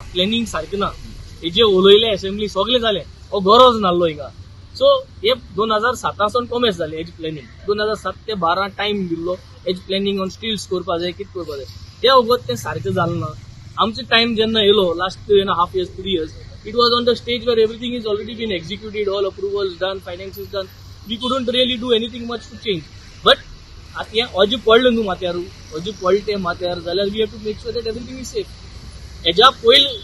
Planning सारकें ना हेजे उलयले असेंब्ली सगळें जालें हो गरज नासलो हिंगा सो हे 2007 कॉमेर्स जालें हेज प्लॅनिंग 2007 ते 12 टायम दिल्लो हेज प्लॅनिंग ऑन स्टिल्स करपा जाय कितें करपा जाय ते वगत तें सारकें जालें ना आमचो टायम जेन्ना येयलो last 2.5 years 3 years it was on the stage where everything is already been executed all approvals done finances done we couldn't really do anything much to change but आता हें अजें पडलें न्हू माथ्यारू अजें पडलें तें माथ्यार जाल्यार we have to make sure that everything is safe हेज्या पयलीं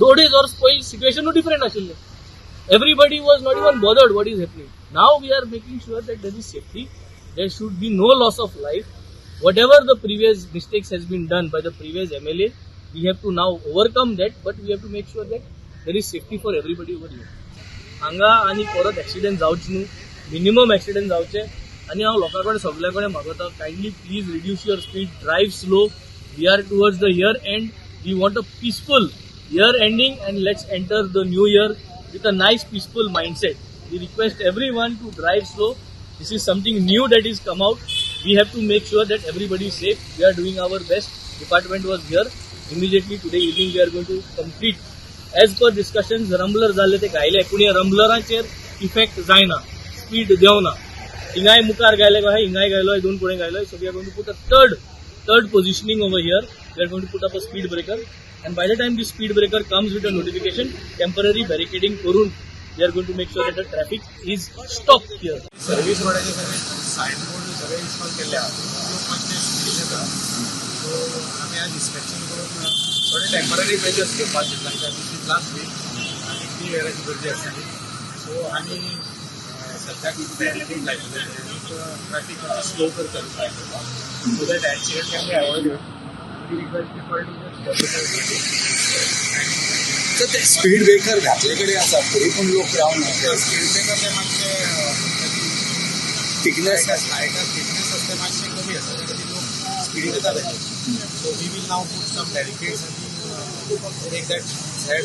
2 days or पयलीं सिच्युएशन डिफरंट आशिल्लें everybody was not even bothered what is happening. Now we are making sure that there is safety. There should be no loss of life. Whatever the previous mistakes has been done by the previous MLA, we have to now overcome that, but we have to make sure that there is safety for everybody over here. हांगा आनी परत accident जावचे न्हू minimum accident जावचे आनी हांव लोकां कडेन सगळ्या कडेन मागता kindly please reduce your speed drive slow we are towards the year end we want a peaceful year ending and let's enter the new year with a nice peaceful mindset. We request everyone to drive slow. This is something new that is come out. We have to make sure that everybody is safe. We are doing our best. Department was here. Immediately today evening we are going to complete. As per discussions, rumbler जाले ते गायले पुणे रंबलरांचेर effect जायना speed देवना हिंगाय मुखार गायले काय हिंगाय गायलो दोन कोणे गायलो so we are going to put a third positioning over here. We are going to put up a speed breaker. And by the time this speed breaker comes with a notification, temporary barricading करून we are going to make sure that the traffic is stopped here. Service रोडाचे सगळे sign board सगळे install केले लोकांचे speed येता so आम्ही आज inspection करून थोडे टेम्पररी मेजर्स घेवपाक चिंतला दिस लास्ट वीक आनी ती वेळाची गर्दी आसली सो आमी सद्याक बॅरिकेड लायलेले ट्रॅफिक स्लो करता so that accident can be avoided तर ते स्पीड ब्रेकर घातले कडेन आसा तरी पूण लोक रावना स्पीड ब्रेकर ते मातशे थिकनेस लायटा थिकनेस असते मातशे कमी आसा ते खातीर लोक स्पीड येता तेजे so we will now put some barricades आनी मेक दॅट झॅड